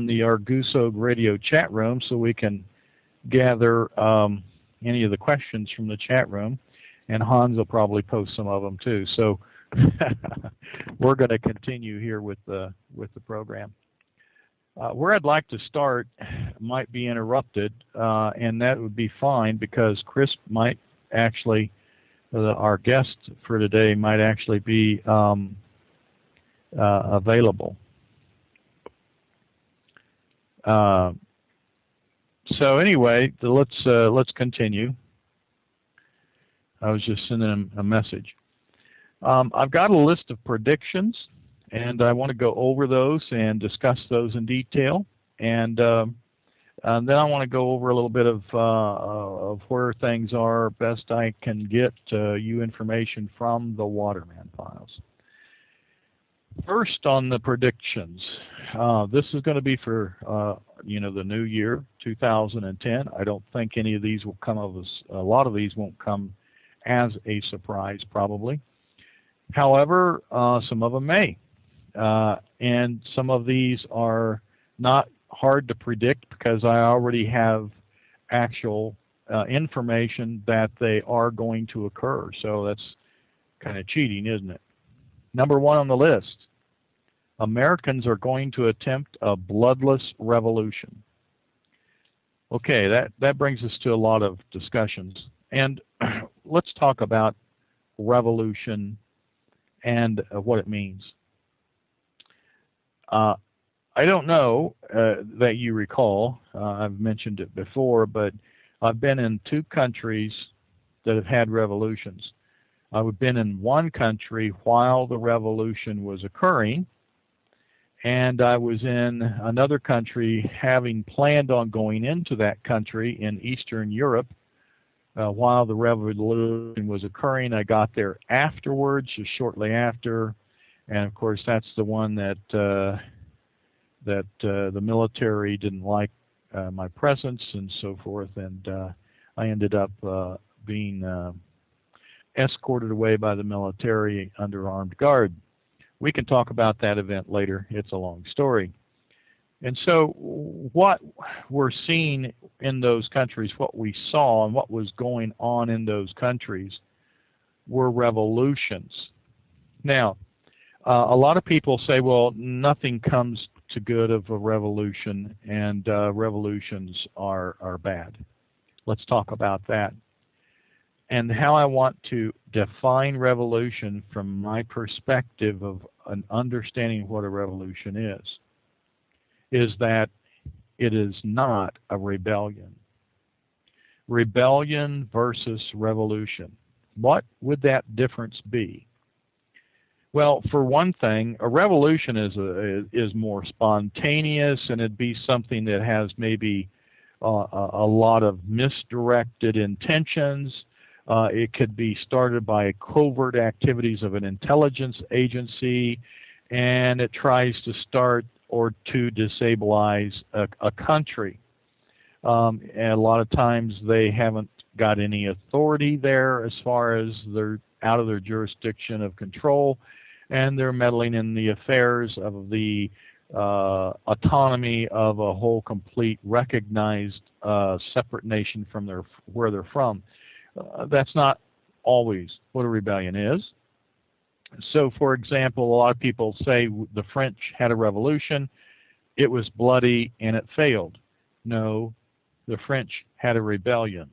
on the ArgusoogRadio chat room so we can gather any of the questions from the chat room, and Hans will probably post some of them too. So we're going to continue here with the program. Where I'd like to start might be interrupted, and that would be fine because Chris might actually, our guest for today, might actually be available. So anyway, let's continue. I was just sending him a message. I've got a list of predictions, and I want to go over those and discuss those in detail. And then I want to go over a little bit of where things are. Best I can get you information from the Waterman files. First, on the predictions, this is going to be for the new year, 2010. I don't think any of these will come a lot of these won't come as a surprise, probably. However, some of them may, and some of these are not hard to predict because I already have actual information that they are going to occur. So that's kind of cheating, isn't it? Number one on the list, Americans are going to attempt a bloodless revolution. Okay, that brings us to a lot of discussions. And let's talk about revolution and what it means. I don't know that you recall, I've mentioned it before, but I've been in 2 countries that have had revolutions. I've been in one country while the revolution was occurring, and I was in another country having planned on going into that country in Eastern Europe while the revolution was occurring. I got there afterwards, just shortly after, and of course that's the one that the military didn't like my presence and so forth, and I ended up being escorted away by the military under armed guard. We can talk about that event later. It's a long story. And so what we're seeing in those countries, what we saw and what was going on in those countries were revolutions. Now, a lot of people say, well, nothing comes to good of a revolution, and revolutions are bad. Let's talk about that. And how I want to define revolution from my perspective of an understanding what a revolution is that it is not a rebellion. Rebellion versus revolution. What would that difference be? Well, for one thing, a revolution is more spontaneous, and it'd be something that has maybe a lot of misdirected intentions. It could be started by covert activities of an intelligence agency, and it tries to start or to destabilize a country. And a lot of times they haven't got any authority there as far as they're out of their jurisdiction of control, and they're meddling in the affairs of the autonomy of a whole complete recognized separate nation from where they're from. That's not always what a rebellion is. So, for example, a lot of people say the French had a revolution, it was bloody, and it failed. No, the French had a rebellion.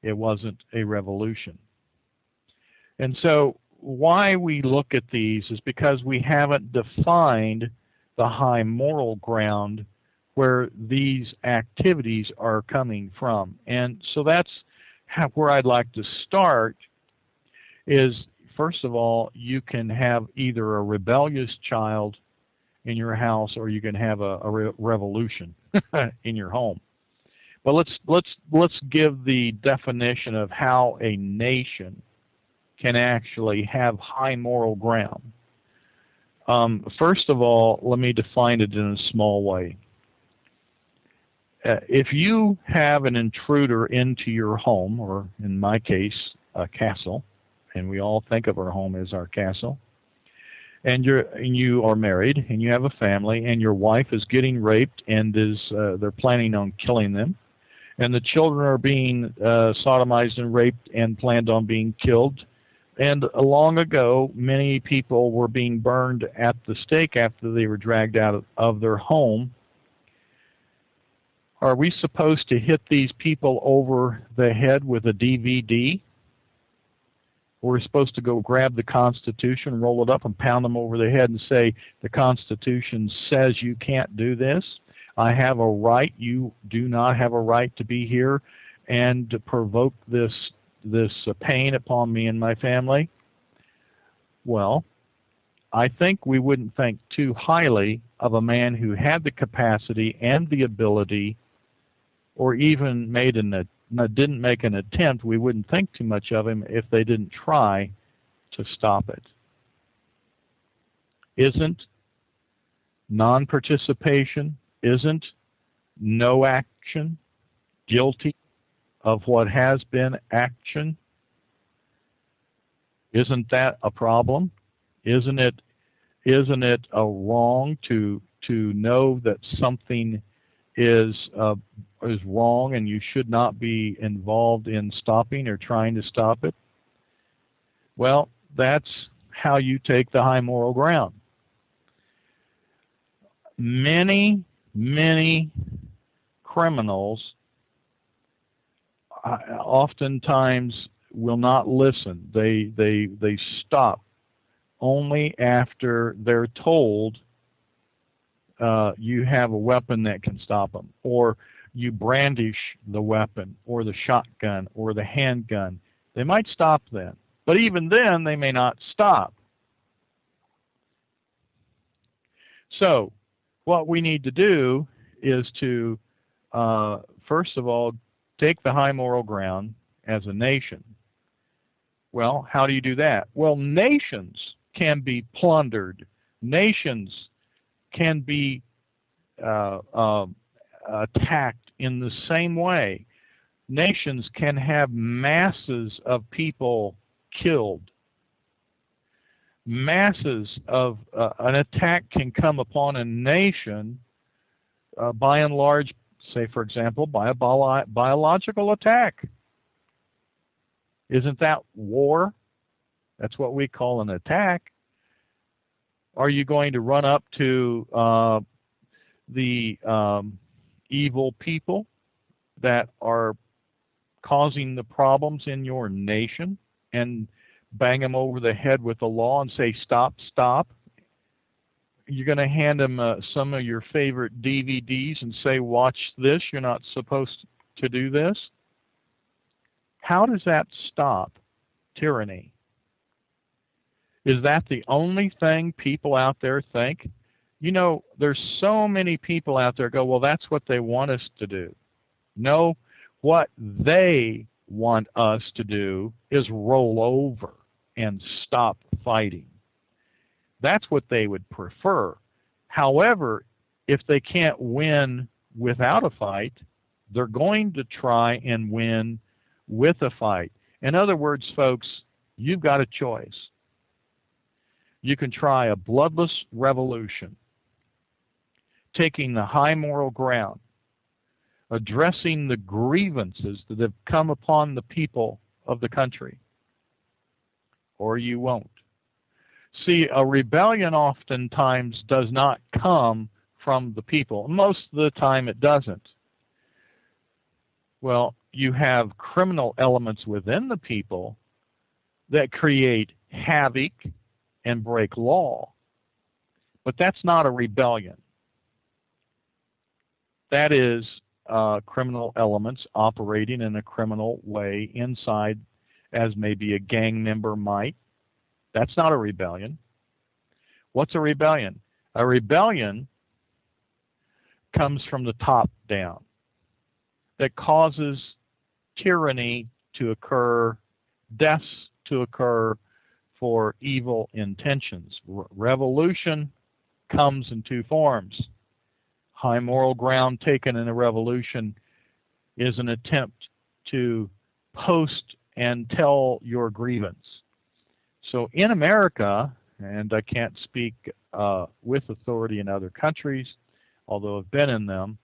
It wasn't a revolution. And so why we look at these is because we haven't defined the high moral ground where these activities are coming from. And so that's where I'd like to start is, first of all, you can have either a rebellious child in your house or you can have a revolution in your home. But let's give the definition of how a nation can actually have high moral ground. First of all, let me define it in a small way. If you have an intruder into your home, or in my case, a castle, and we all think of our home as our castle, and you are married and you have a family, and your wife is getting raped and they're planning on killing them, and the children are being sodomized and raped and planned on being killed. And long ago, many people were being burned at the stake after they were dragged out of their home. Are we supposed to hit these people over the head with a DVD? We're supposed to go grab the Constitution, roll it up, and pound them over the head and say, the Constitution says you can't do this. I have a right. You do not have a right to be here and to provoke this pain upon me and my family. Well, I think we wouldn't think too highly of a man who had the capacity and the ability, or even didn't make an attempt. We wouldn't think too much of him if they didn't try to stop it. Isn't non-participation, isn't no action guilty of what has been action? Isn't that a problem? Isn't it a wrong to know that something is wrong and you should not be involved in stopping or trying to stop it? Well, that's how you take the high moral ground. Many criminals oftentimes will not listen. They stop only after they're told you have a weapon that can stop them, or you brandish the weapon or the shotgun or the handgun. They might stop then, but even then they may not stop. So what we need to do is to first of all take the high moral ground as a nation. Well, how do you do that? Well, nations can be plundered. Nations can be attacked in the same way. Nations can have masses of people killed. Masses of an attack can come upon a nation by and large, say for example, by a biological attack. Isn't that war? That's what we call an attack. Are you going to run up to the evil people that are causing the problems in your nation and bang them over the head with the law and say, stop, stop? You're going to hand them some of your favorite DVDs and say, watch this, you're not supposed to do this? How does that stop tyranny? Is that the only thing people out there think? You know, there's so many people out there go, well, that's what they want us to do. No, what they want us to do is roll over and stop fighting. That's what they would prefer. However, if they can't win without a fight, they're going to try and win with a fight. In other words, folks, you've got a choice. You can try a bloodless revolution, taking the high moral ground, addressing the grievances that have come upon the people of the country, or you won't. See, a rebellion oftentimes does not come from the people. Most of the time it doesn't. Well, you have criminal elements within the people that create havoc and break law. But that's not a rebellion. That is criminal elements operating in a criminal way inside, as maybe a gang member might. That's not a rebellion. What's a rebellion? A rebellion comes from the top down, that causes tyranny to occur, deaths to occur for evil intentions. Revolution comes in two forms. High moral ground taken in a revolution is an attempt to post and tell your grievance. So in America, and I can't speak with authority in other countries, although I've been in them.